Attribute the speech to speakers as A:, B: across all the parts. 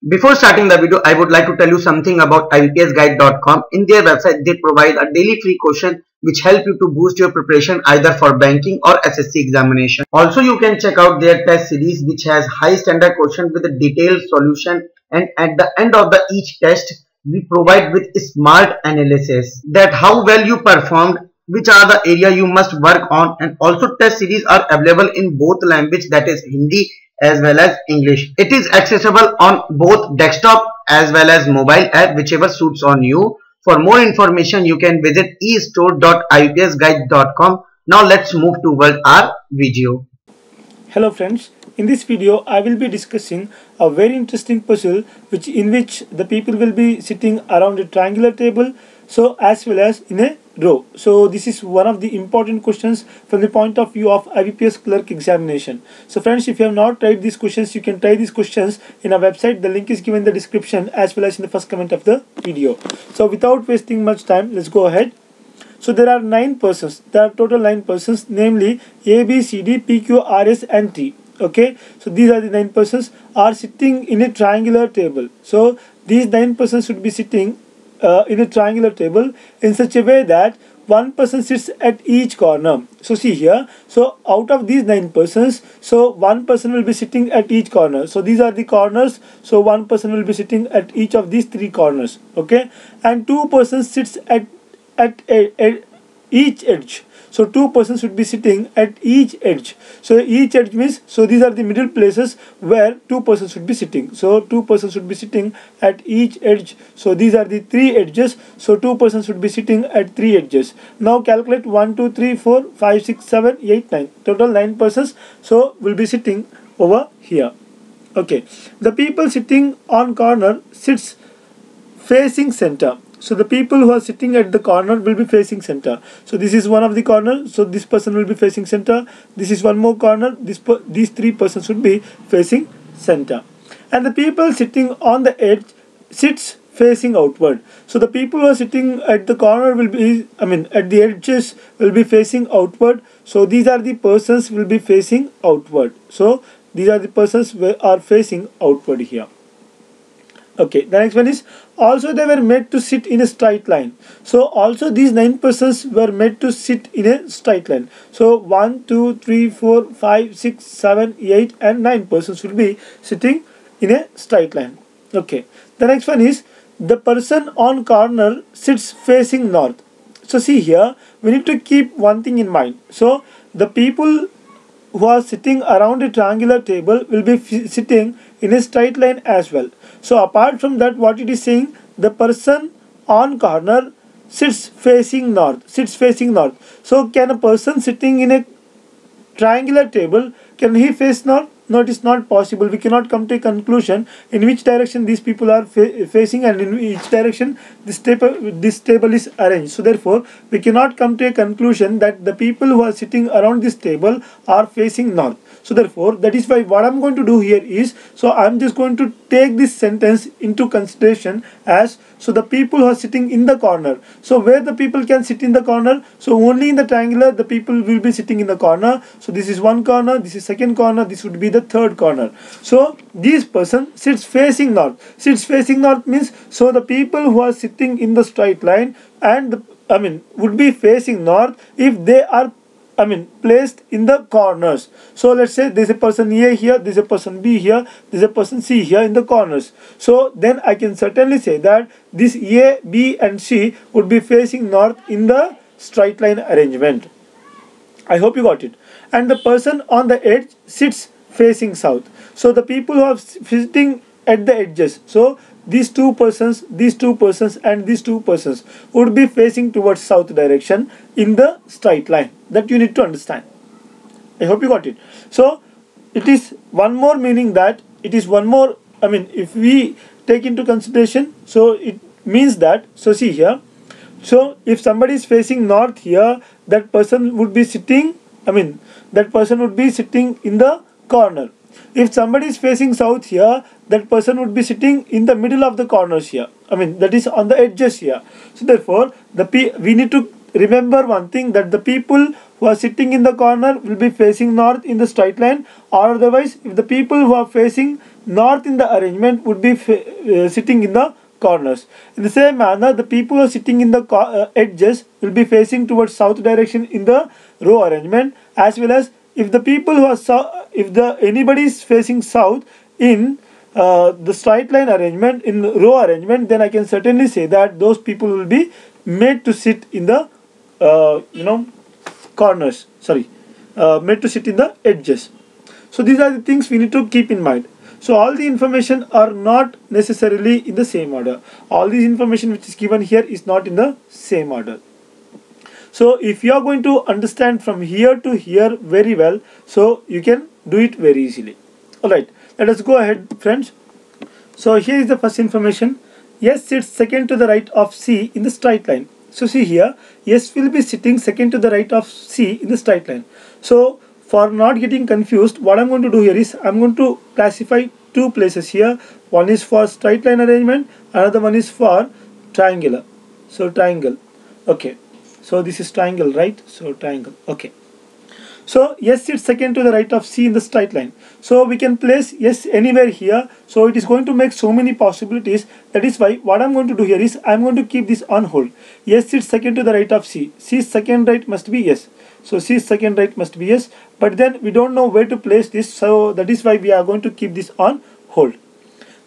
A: Before starting the video, I would like to tell you something about IBPSguide.com. In their website, they provide a daily free question which help you to boost your preparation either for banking or SSC examination. Also, you can check out their test series which has high standard question with a detailed solution, and at the end of each test, we provide with smart analysis that how well you performed, which are the area you must work on, and also test series are available in both language, that is Hindi as well as English. It is accessible on both desktop as well as mobile app, whichever suits on you. For more information, you can visit estore.ipsguide.com. Now let's move toward our video.
B: Hello friends, in this video I will be discussing a very interesting puzzle in which the people will be sitting around a triangular table, so as well as in a row. So this is one of the important questions from the point of view of IBPS Clerk examination. So friends, if you have not tried these questions, you can try these questions in our website. The link is given in the description as well as in the first comment of the video. So without wasting much time, let's go ahead. So there are 9 persons. There are total 9 persons, namely A, B, C, D, P, Q, R, S and T. Okay, so these are the 9 persons are sitting in a triangular table. So these 9 persons should be sitting in a triangular table in such a way that one person sits at each corner. So see here, so out of these 9 persons, so one person will be sitting at each corner. So these are the corners, so one person will be sitting at each of these 3 corners. Okay, and 2 persons sits at each edge. So 2 persons should be sitting at each edge. So each edge means, so these are the middle places where 2 persons should be sitting. So 2 persons should be sitting at each edge. So these are the 3 edges. So 2 persons should be sitting at 3 edges. Now calculate 1, 2, 3, 4, 5, 6, 7, 8, 9. Total 9 persons. So will be sitting over here. Okay. The people sitting on corner sits facing center. So the people who are sitting at the corner will be facing center. So this is one of the corner. So this person will be facing center. This is one more corner. These 3 persons should be facing center. And the people sitting on the edge sits facing outward. So the people who are sitting at the corner will be, at the edges will be facing outward. So these are the persons will be facing outward. So these are the persons who are facing outward here. Okay, the next one is also they were made to sit in a straight line. So also these 9 persons were made to sit in a straight line. So 1, 2, 3, 4, 5, 6, 7, 8 and 9 persons will be sitting in a straight line. Okay, the next one is the person on corner sits facing north. So see here, we need to keep one thing in mind. So the people who are sitting around a triangular table will be sitting in a straight line as well. So apart from that, what it is saying, the person on corner sits facing north. So can a person sitting in a triangular table, can he face north? No, it is not possible. We cannot come to a conclusion in which direction these people are facing and in which direction this table is arranged. So therefore, we cannot come to a conclusion that the people who are sitting around this table are facing north. So therefore, that is why what I'm going to do here is, so I'm just going to take this sentence into consideration as, so the people who are sitting in the corner. So where the people can sit in the corner? So only in the triangular the people will be sitting in the corner. So this is one corner, this is second corner, this would be the third corner. So this person sits facing north. Sits facing north means, so the people who are sitting in the straight line and would be facing north if they are placed in the corners. So let's say there's a person A here, there's a person B here, there's a person C here in the corners. So then I can certainly say that this A, B and C would be facing north in the straight line arrangement. I hope you got it. And the person on the edge sits facing south. So the people who are sitting at the edges, so these 2 persons and these 2 persons would be facing towards south direction in the straight line. That you need to understand. I hope you got it. So it is one more meaning that it is one more, if we take into consideration, so it means that, so see here, so if somebody is facing north here, that person would be sitting, that person would be sitting in the corner. If somebody is facing south here, that person would be sitting in the middle of the corners here. That is on the edges here. So therefore, we need to remember one thing, that the people who are sitting in the corner will be facing north in the straight line, or otherwise if the people who are facing north in the arrangement would be sitting in the corners. In the same manner, the people who are sitting in the edges will be facing towards south direction in the row arrangement, as well as if the people who are anybody is facing south in the straight line arrangement, in row arrangement, then I can certainly say that those people will be made to sit in the corners. Made to sit in the edges. So these are the things we need to keep in mind. So all the information are not necessarily in the same order. All this information which is given here is not in the same order. So if you are going to understand from here to here very well, so you can do it very easily. Alright, let us go ahead, friends. So here is the first information. S sits second to the right of C in the straight line. So see here, S will be sitting second to the right of C in the straight line. So for not getting confused, what I'm going to do here is I'm going to classify two places here. One is for straight line arrangement, another one is for triangular. So triangle. Okay. So this is triangle, right? So triangle. Okay. So S sits second to the right of C in the straight line. So we can place S anywhere here. So it is going to make so many possibilities. That is why what I'm going to do here is I'm going to keep this on hold. S sits second to the right of C. C's second right must be S. So C's second right must be S. But then we don't know where to place this. So that is why we are going to keep this on hold.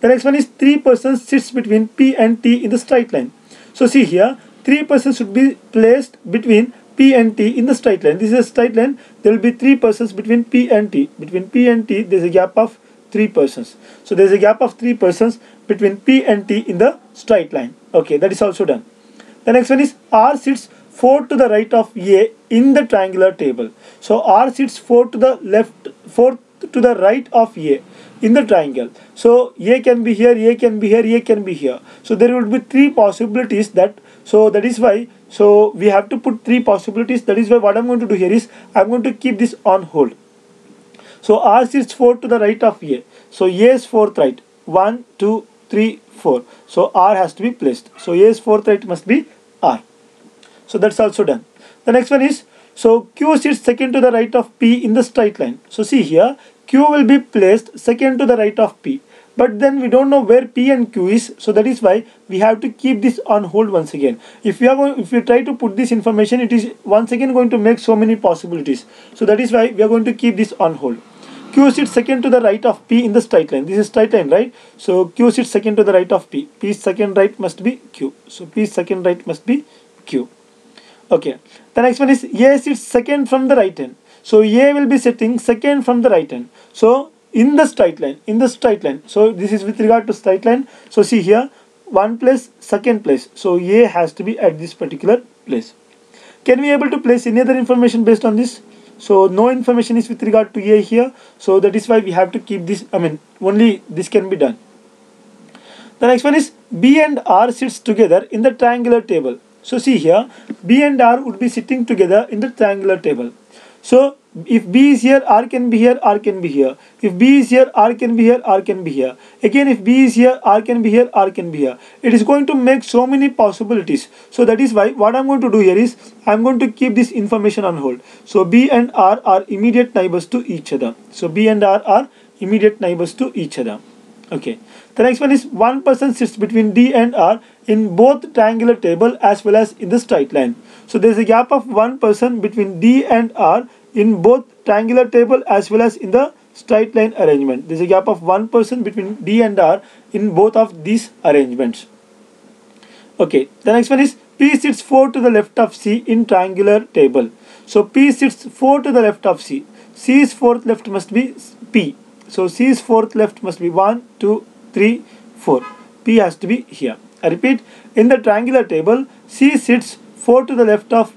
B: The next one is 3 persons sits between P and T in the straight line. So see here, 3 persons should be placed between P and T in the straight line. This is a straight line. There will be 3 persons between P and T. Between P and T, there is a gap of 3 persons. So there is a gap of 3 persons between P and T in the straight line. Okay, that is also done. The next one is R sits 4 to the right of A in the triangular table. So R sits 4 to the right of A in the triangle. So A can be here, A can be here, A can be here. So there will be 3 possibilities that. So that is why. So we have to put 3 possibilities. That is why what I'm going to do here is I'm going to keep this on hold. So R sits 4 to the right of A. So A is 4th right. 1, 2, 3, 4. So R has to be placed. So A's 4th right must be R. So that's also done. The next one is, so Q sits second to the right of P in the straight line. So see here, Q will be placed second to the right of P. But then we don't know where P and Q is. So that is why we have to keep this on hold once again. If we try to put this information, it is once again going to make so many possibilities. So that is why we are going to keep this on hold. Q sits second to the right of P in the straight line. This is straight line, right? So Q sits second to the right of P. P's second right must be Q. So P's second right must be Q. Okay. The next one is A sits second from the right hand. So A will be sitting second from the right hand. So in the straight line. So this is with regard to straight line. So see here, 1 place, second place. So A has to be at this particular place. Can we able to place any other information based on this? So no information is with regard to A here. So that is why we have to keep this. Only this can be done. The next one is B and R sits together in the triangular table. So see here, B and R would be sitting together in the triangular table. So if B is here, R can be here, R can be here. If B is here, R can be here, R can be here. Again, if B is here, R can be here, R can be here. It is going to make so many possibilities. So that is why what I'm going to do here is I'm going to keep this information on hold. So B and R are immediate neighbors to each other. So B and R are immediate neighbors to each other. Okay. The next one is 1 person sits between D and R in both triangular table as well as in the straight line. So there is a gap of 1 person between D and R in both triangular table as well as in the straight line arrangement. There is a gap of 1 person between D and R in both of these arrangements. Okay. The next one is P sits 4 to the left of C in triangular table. So P sits 4 to the left of C. C's 4th left must be P. So C's 4th left must be 1, 2, 3, 4. P has to be here. I repeat, in the triangular table, C sits 4 to the left of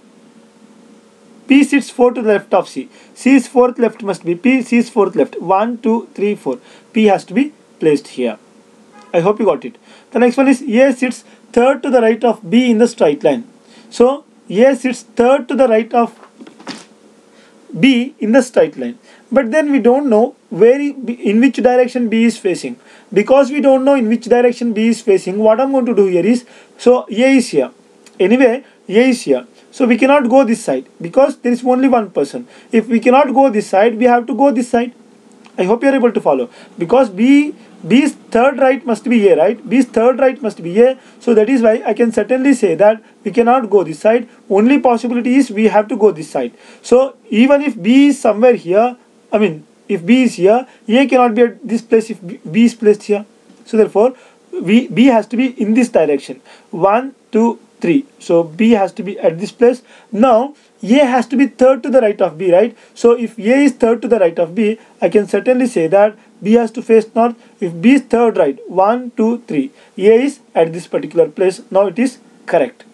B: P sits 4 to the left of C. C's 4th left must be P. C's 4th left. 1, 2, 3, 4. P has to be placed here. I hope you got it. The next one is A sits 3rd to the right of B in the straight line. So A sits 3rd to the right of B in the straight line. But then we don't know in which direction B is facing. Because we don't know in which direction B is facing, what I'm going to do here is, so A is here. Anyway, A is here. So we cannot go this side because there is only 1 person. If we cannot go this side, we have to go this side. I hope you are able to follow. Because B B's third right must be A, right? B's third right must be A. So that is why I can certainly say that we cannot go this side. Only possibility is we have to go this side. So even if B is somewhere here, I mean, if B is here, A cannot be at this place if B is placed here. So therefore, B has to be in this direction. 1, 2, 3. So B has to be at this place. Now A has to be third to the right of B, right? So if A is third to the right of B, I can certainly say that B has to face north. If B is third right, 1, 2, 3, A is at this particular place. Now it is correct.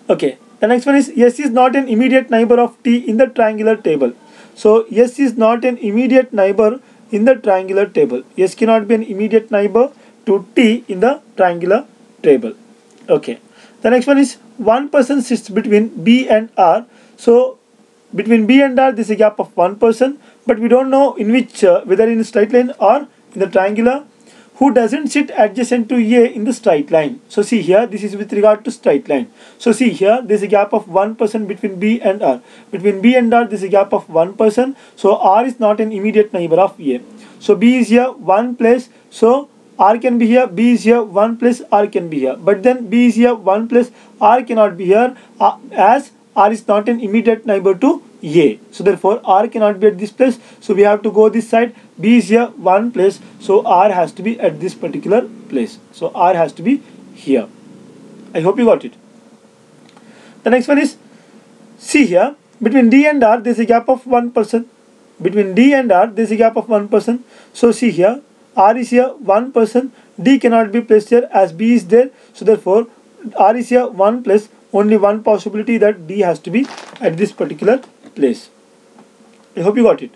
B: Okay, the next one is S is not an immediate neighbor of T in the triangular table. So S is not an immediate neighbor in the triangular table. S cannot be an immediate neighbor to T in the triangular table. Okay, the next one is one person sits between B and R. So between B and R there is a gap of 1 person, but we don't know in which whether in a straight line or in the triangular. Who doesn't sit adjacent to A in the straight line. So see here, this is with regard to straight line. So see here, there is a gap of 1 person between B and R. Between B and R there is a gap of 1 person. So R is not an immediate neighbor of A. So B is here 1 place. So R can be here, B is here 1 place, R can be here. But then B is here 1 place, R cannot be here as R is not an immediate neighbor to A. So therefore R cannot be at this place. So we have to go this side. B is here 1 place. So R has to be at this particular place. So R has to be here. I hope you got it. The next one is, see here, between D and R there is a gap of 1 person. Between D and R there is a gap of 1 person. So see here, R is here 1 person. D cannot be placed here as B is there. So therefore R is here 1 place. Only one possibility that D has to be at this particular place. I hope you got it.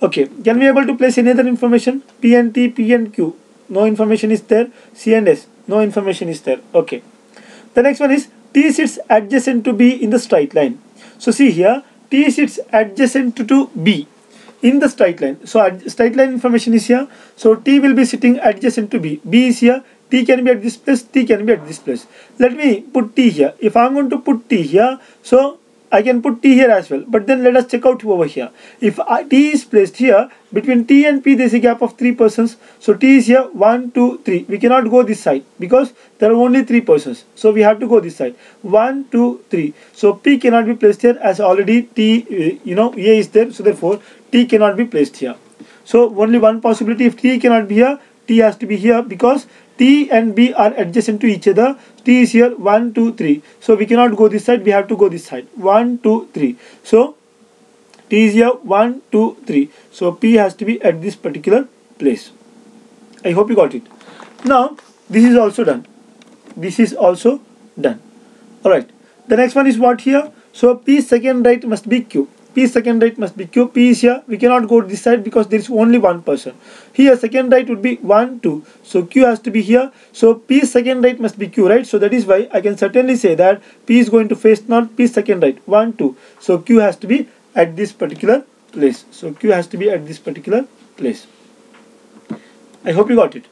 B: Okay, can we able to place any other information? P and T, P and Q, no information is there. C and S, no information is there. Okay, the next one is T sits adjacent to B in the straight line. So see here, T sits adjacent to B in the straight line. So straight line information is here. So T will be sitting adjacent to B. B is here. T can be at this place, T can be at this place. Let me put T here. If I am going to put T here, so I can put T here as well. But then let us check out over here. If T is placed here, between T and P there is a gap of 3 persons. So T is here 1, 2, 3. We cannot go this side because there are only 3 persons. So we have to go this side. 1, 2, 3. So P cannot be placed here as already T, A is there. So therefore T cannot be placed here. So only one possibility. If T cannot be here, T has to be here because T and B are adjacent to each other. T is here 1, 2, 3. So we cannot go this side. We have to go this side. 1, 2, 3. So T is here 1, 2, 3. So P has to be at this particular place. I hope you got it. Now this is also done. This is also done. Alright. The next one is what here? So P second right must be Q. P second right must be Q. P is here. We cannot go this side because there is only one person. Here second right would be 1, 2. So Q has to be here. So P second right must be Q, right? So that is why I can certainly say that P is going to face north, P second right, 1, 2. So Q has to be at this particular place. So Q has to be at this particular place. I hope you got it.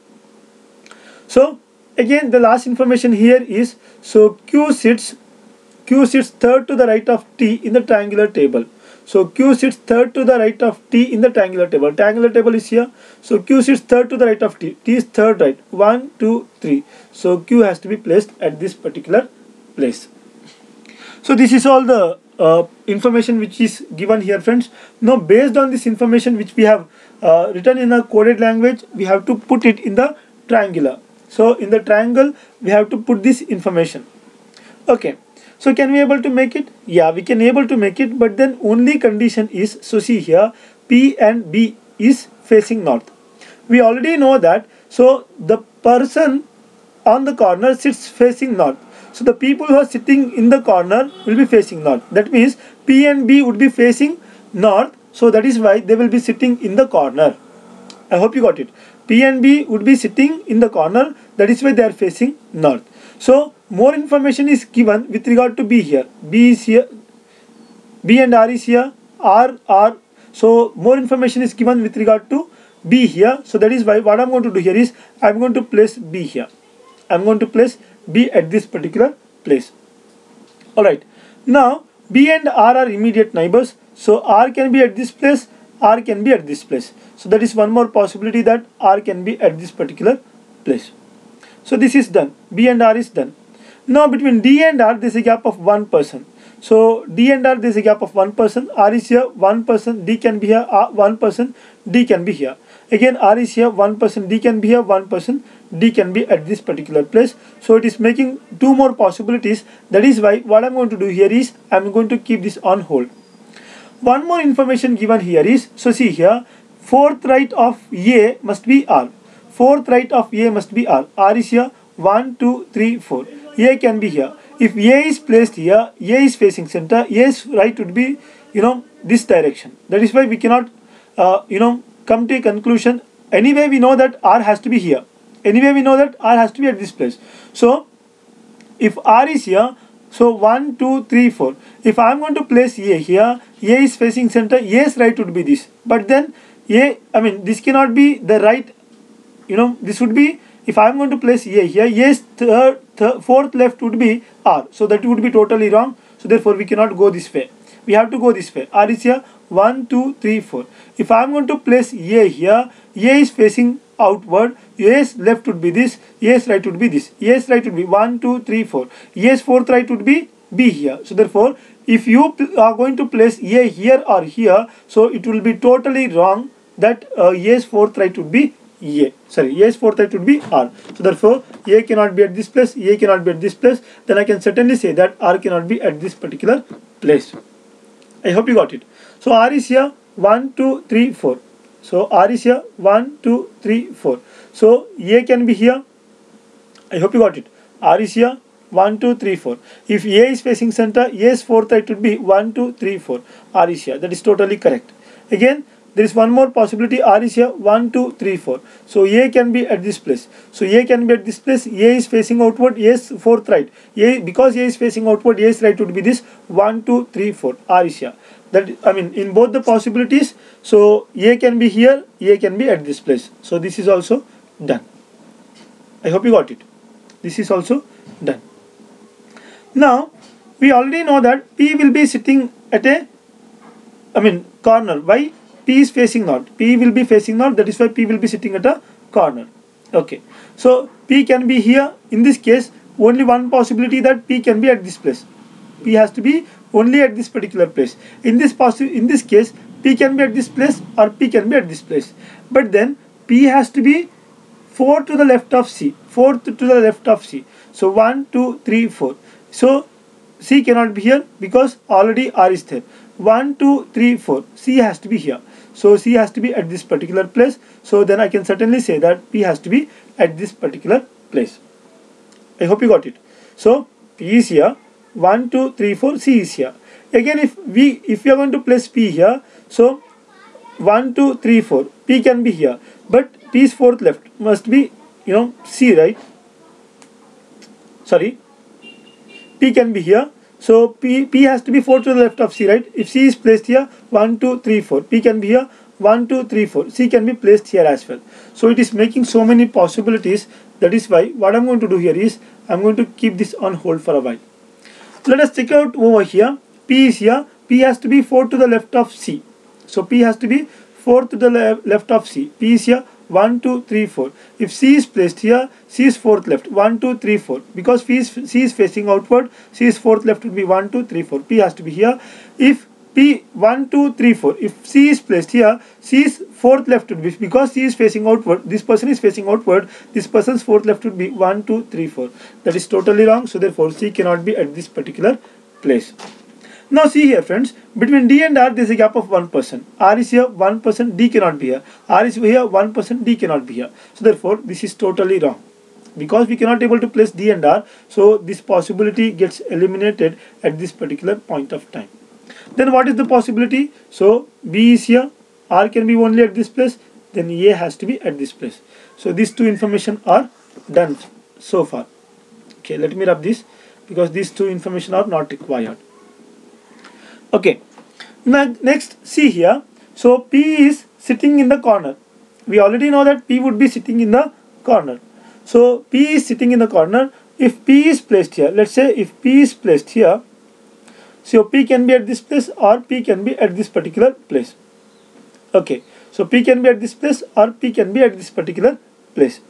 B: So again the last information here is, so Q sits third to the right of T in the triangular table. So Q sits third to the right of T in the triangular table. Triangular table is here. So Q sits third to the right of T. T is third right. 1, 2, 3. So Q has to be placed at this particular place. So this is all the information which is given here, friends. Now based on this information which we have written in a coded language, we have to put it in the triangular. So in the triangle we have to put this information. Okay. So can we able to make it? Yeah, we can able to make it, but then only condition is, so see here, P and B is facing north. We already know that, so the person on the corner sits facing north. So the people who are sitting in the corner will be facing north. That means P and B would be facing north. So that is why they will be sitting in the corner. I hope you got it. P and B would be sitting in the corner. That is why they are facing north. So more information is given with regard to B here. B is here. B and R is here. R. So more information is given with regard to B here. So that is why what I'm going to do here is I'm going to place B here. I'm going to place B at this particular place. Alright. Now B and R are immediate neighbors. So R can be at this place. R can be at this place. So that is one more possibility that R can be at this particular place. So this is done. B and R is done. Now between D and R there is a gap of 1%. So D and R there is a gap of 1%. R is here, 1%. D can be here, 1%. D can be here. Again R is here, 1%. D can be here, 1%. D can be at this particular place. So it is making two more possibilities. That is why what I'm going to do here is I'm going to keep this on hold. One more information given here is, so see here, fourth right of A must be R. Fourth right of A must be R. R is here, 1, 2, 3, 4. A can be here. If A is placed here, A is facing center, A's right would be, this direction. That is why we cannot, come to a conclusion. Anyway, we know that R has to be here. Anyway, we know that R has to be at this place. So, if R is here, so 1, 2, 3, 4. If I am going to place A here, A is facing center, A's right would be this. But then this cannot be the right, this would be, if I am going to place A here, A's fourth left would be R. So that would be totally wrong. So therefore we cannot go this way. We have to go this way. R is here, 1, 2, 3, 4. If I am going to place A here, A is facing outward, A's left would be this, A's right would be this. A's right would be 1, 2, 3, 4. A's fourth right would be B here. So therefore, if you are going to place A here or here, so it will be totally wrong that A's fourth right would be A's fourth right would be R. So therefore, A cannot be at this place, A cannot be at this place. Then I can certainly say that R cannot be at this particular place. I hope you got it. So R is here, 1, 2, 3, 4. So R is here, 1, 2, 3, 4. So A can be here. I hope you got it. R is here, 1, 2, 3, 4. If A is facing center, A's fourth right would be 1, 2, 3, 4. R is here. That is totally correct. Again, there is one more possibility. R is here, 1, 2, 3, 4. So A can be at this place. So A can be at this place. A is facing outward, A's fourth right. Because A is facing outward, A's right would be this, 1, 2, 3, 4. R is here. That in both the possibilities, so A can be here, A can be at this place. So this is also done. I hope you got it. This is also done. Now we already know that P will be sitting at a corner. Why? P is facing north. P will be facing north. That is why P will be sitting at a corner. Okay. So P can be here. In this case, only one possibility that P can be at this place. P has to be only at this particular place. In this case, P can be at this place or P can be at this place. But then P has to be 4 to the left of C. 4 to the left of C. So 1, 2, 3, 4. So C cannot be here because already R is there. 1, 2, 3, 4. C has to be here. So C has to be at this particular place. So then I can certainly say that P has to be at this particular place. I hope you got it. So P is here. 1, 2, 3, 4. C is here. Again, if we are going to place P here, so 1, 2, 3, 4. P can be here, but P's fourth left must be C, right? Sorry. P can be here. So P has to be 4 to the left of C, right? If C is placed here, 1, 2, 3, 4. P can be here, 1, 2, 3, 4. C can be placed here as well. So it is making so many possibilities. That is why what I'm going to do here is I'm going to keep this on hold for a while. Let us check out over here. P is here. P has to be 4 to the left of C. So P has to be 4 to the left of C. P is here. 1, 2, 3, 4. If C is placed here, C is fourth left. 1, 2, 3, 4. Because C is facing outward, C is fourth left would be 1, 2, 3, 4. P has to be here. If P 1, 2, 3, 4. If C is placed here, C is fourth left would be, because C is facing outward, this person is facing outward, this person's fourth left would be 1, 2, 3, 4. That is totally wrong. So therefore C cannot be at this particular place. Now see here, friends, between D and R there is a gap of 1%. R is here, 1%, D cannot be here. R is here, 1%, D cannot be here. So therefore this is totally wrong. Because we cannot able to place D and R, so this possibility gets eliminated at this particular point of time. Then what is the possibility? So B is here, R can be only at this place, then A has to be at this place. So these two information are done so far. Okay, let me rub this because these two information are not required. Okay, now next see here. So P is sitting in the corner. We already know that P would be sitting in the corner. So P is sitting in the corner. If P is placed here, let's say if P is placed here, so P can be at this place or P can be at this particular place. Okay, so P can be at this place or P can be at this particular place.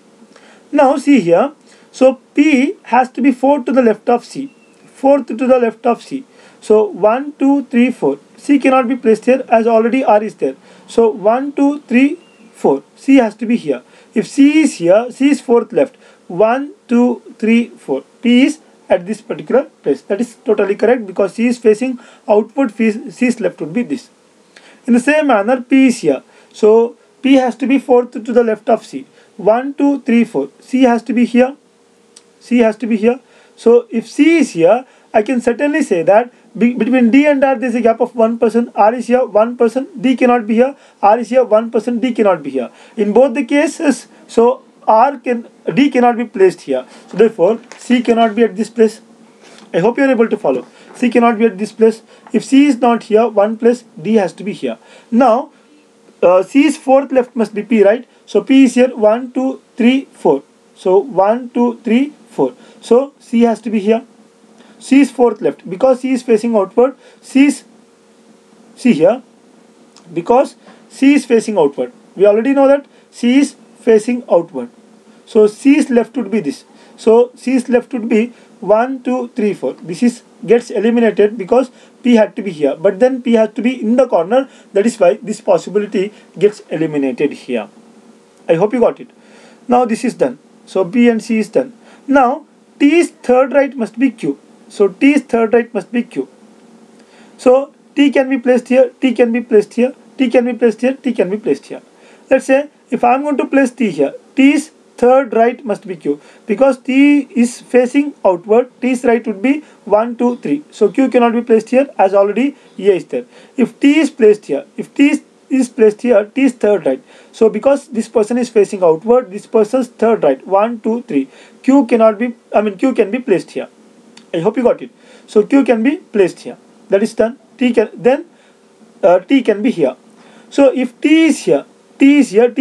B: Now see here, so P has to be 4 to the left of C, 4th to the left of C. So 1, 2, 3, 4. C cannot be placed here as already R is there. So 1, 2, 3, 4. C has to be here. If C is here, C is 4th left. 1, 2, 3, 4. P is at this particular place. That is totally correct because C is facing outward, C's left would be this. In the same manner, P is here. So P has to be 4th to the left of C. 1, 2, 3, 4. C has to be here. C has to be here. So if C is here, I can certainly say that between D and R there is a gap of 1%. R is here 1%. D cannot be here. R is here 1%. D cannot be here. In both the cases, so D cannot be placed here. So therefore, C cannot be at this place. I hope you are able to follow. C cannot be at this place. If C is not here, one place, D has to be here. Now, C's 4th left must be P, right? So P is here 1, 2, 3, 4. So 1, 2, 3, 4. So C has to be here. C is 4th left because C is facing outward. C here because C is facing outward. We already know that C is facing outward. So C's left would be this. So C's left would be 1, 2, 3, 4. This is gets eliminated because P had to be here. But then P has to be in the corner. That is why this possibility gets eliminated here. I hope you got it. Now this is done. So B and C is done. Now T's third right must be Q. So T's third right must be Q. So T can be placed here, T can be placed here, T can be placed here, T can be placed here. Let's say if I am going to place T here, T's third right must be Q because T is facing outward. T's right would be 1, 2, 3. So Q cannot be placed here as already A is there. If T is placed here, if T is placed here, T is third right. So because this person is facing outward, this person's third right, 1, 2, 3. Q can be placed here. I hope you got it. So Q can be placed here. That is done. T can be here. So if T is here, T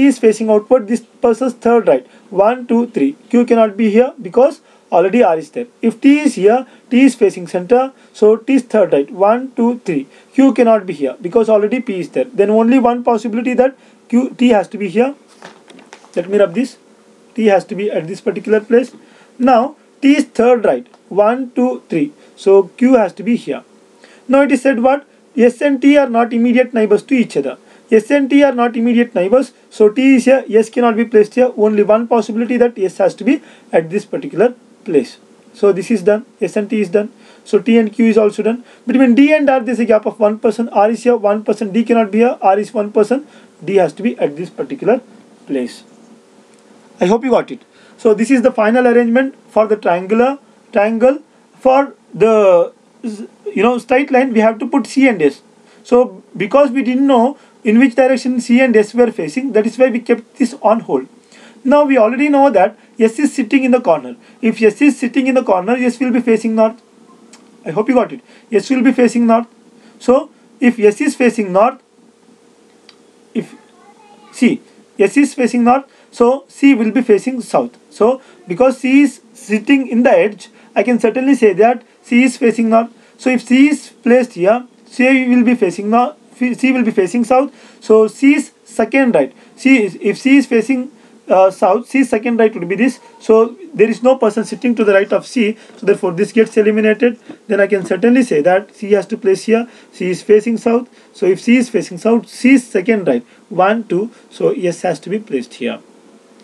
B: is facing outward, this person's third right, 1, 2, 3. Q cannot be here because already R is there. If T is here, T is facing center, so T is third right, 1, 2, 3. Q cannot be here because already P is there. Then only one possibility that T has to be here. Let me rub this. T has to be at this particular place. Now T is third right, 1, 2, 3. So Q has to be here. Now it is said what? S and T are not immediate neighbors to each other. S and T are not immediate neighbors. So T is here, S cannot be placed here. Only one possibility that S has to be at this particular place. So this is done. S and T is done. So T and Q is also done. Between D and R there is a gap of 1%. R is here 1%. D cannot be here. R is 1%. D has to be at this particular place. I hope you got it. So this is the final arrangement for the triangle. For the straight line we have to put C and S. So because we didn't know in which direction C and S were facing, that is why we kept this on hold. Now we already know that S is sitting in the corner. If S is sitting in the corner, S will be facing north. I hope you got it. S will be facing north. So if S is facing north, S is facing north, so C will be facing south. So because C is sitting in the edge, I can certainly say that C is facing north. So if C is placed here, C will be facing north. C will be facing south. So C's second right. If C is facing south, C's second right would be this. So there is no person sitting to the right of C. So therefore this gets eliminated. Then I can certainly say that C has to place here. C is facing south. So if C is facing south, C's second right, 1, 2. So S has to be placed here.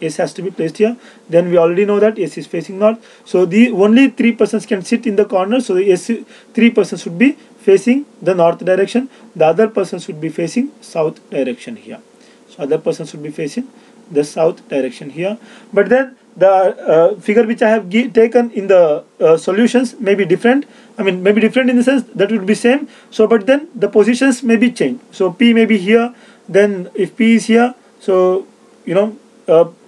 B: S has to be placed here. Then we already know that S is facing north. So the only 3 persons can sit in the corner. So the 3 persons should be facing the north direction. The other person should be facing south direction here. So other person should be facing the south direction here. But then the figure which I have taken in the solutions may be different. Maybe different in the sense that would be same. So but then the positions may be changed. So P may be here. Then if P is here, so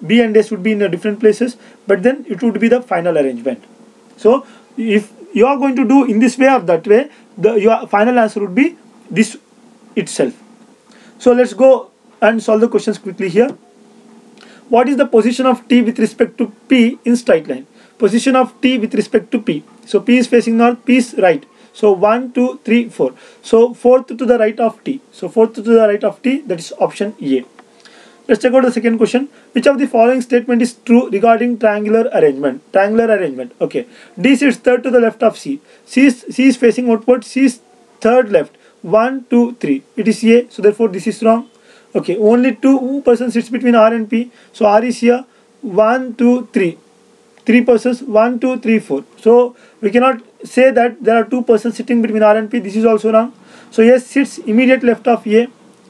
B: B and S would be in different places, but then it would be the final arrangement. So if you are going to do in this way or that way, your final answer would be this itself. So let's go and solve the questions quickly here. What is the position of T with respect to P in straight line? Position of T with respect to P. So P is facing north, P is right. So 1, 2, 3, 4. So fourth to the right of T. So fourth to the right of T, that is option A. Let's check out the second question. Which of the following statement is true regarding triangular arrangement? Triangular arrangement. Okay. D sits third to the left of C. C is facing outward. C is third left. 1, 2, 3. It is A. So therefore this is wrong. Okay. Only two persons sits between R and P. So R is here. 1, 2, 3. 3 persons. 1, 2, 3, 4. So we cannot say that there are two persons sitting between R and P. This is also wrong. So S sits immediate left of A.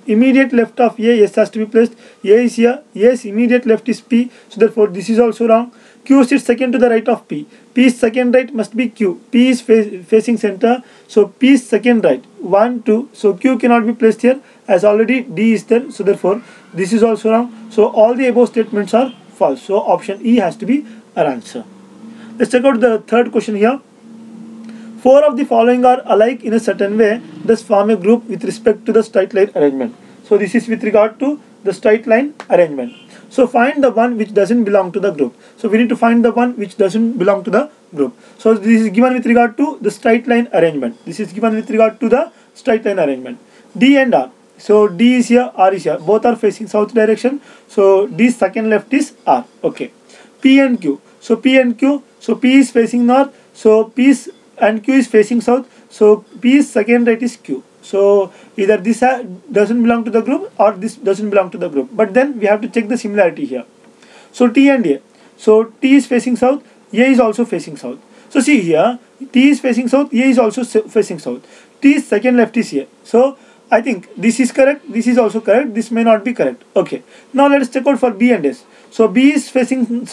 B: Immediate left of A, S has to be placed. A is here. Yes, immediate left is P. So therefore this is also wrong. Q sits second to the right of P. P's second right must be Q. P is facing center. So P's second right. 1, 2. So Q cannot be placed here as already D is there. So therefore this is also wrong. So all the above statements are false. So option E has to be our answer. Let's check out the third question here. 4 of the following are alike in a certain way, thus form a group with respect to the straight line arrangement. So this is with regard to the straight line arrangement. So find the one which doesn't belong to the group. So we need to find the one which doesn't belong to the group. So this is given with regard to the straight line arrangement. This is given with regard to the straight line arrangement. D and R. So D is here, R is here. Both are facing south direction. So D's second left is R. Okay. P and Q. So P and Q. So P is facing north. So P is and Q is facing south. So P's second right is Q. So either this doesn't belong to the group or this doesn't belong to the group. But then we have to check the similarity here. So T and A. So T is facing south. A is also facing south. So see here, T is facing south. A is also facing south. T's second left is here. So I think this is correct. This is also correct. This may not be correct. Okay. Now let us check out for B and S. So B is facing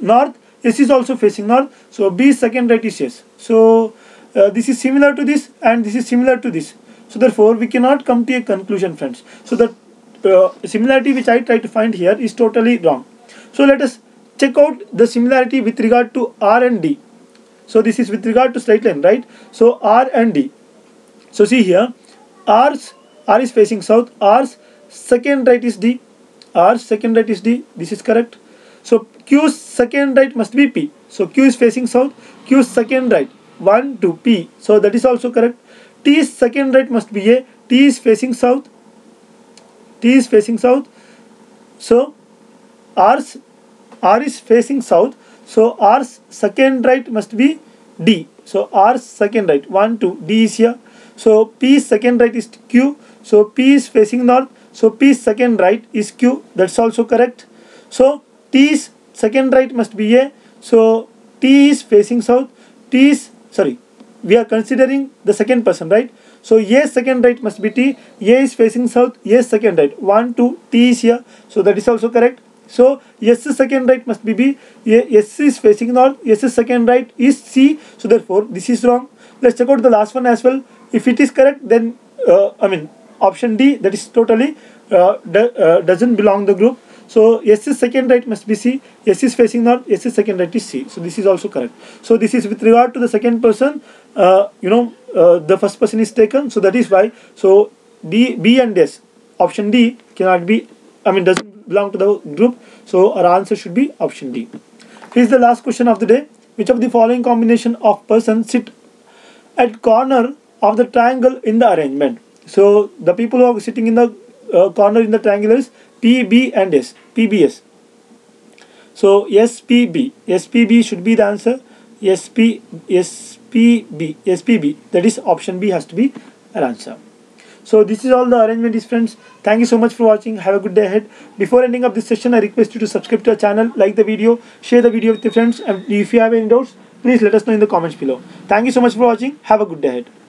B: north. S is also facing north. So B's second right is S. So this is similar to this and this is similar to this. So therefore we cannot come to a conclusion, friends. So the similarity which I try to find here is totally wrong. So let us check out the similarity with regard to R and D. So this is with regard to straight line, right? So R and D. So see here, R is facing south. R's second right is D. R's second right is D. This is correct. So Q's second right must be P. So Q is facing south. Q's second right 1 to P. So that is also correct. T's second right must be A. T is facing south. T is facing south. So R is facing south. So R's second right must be D. So R's second right 1, 2. D is here. So P's second right is Q. So P is facing north. So P's second right is Q. That's also correct. So T's second right must be A. So T is facing south. We are considering the second person, right? So A's second right must be T. A is facing south. A's second right 1, 2. T is here. So that is also correct. So S's second right must be B. S is facing north. S's second right is C. So therefore this is wrong. Let's check out the last one as well. If it is correct, then option D, that is totally doesn't belong to the group. So S's second right must be C. S is facing north. S's second right is C. So this is also correct. So this is with regard to the second person. The first person is taken. So that is why. So D, B and S. Option D cannot be. Doesn't belong to the group. So our answer should be option D. Here is the last question of the day. Which of the following combination of persons sit at corner of the triangle in the arrangement? So the people who are sitting in the corner in the triangle is P, B and S. PBS. So SPB. SPB should be the answer. SPB. That is option B has to be our answer. So this is all the arrangement is, friends. Thank you so much for watching. Have a good day ahead. Before ending up this session, I request you to subscribe to our channel, like the video, share the video with your friends, and if you have any doubts, please let us know in the comments below. Thank you so much for watching. Have a good day ahead.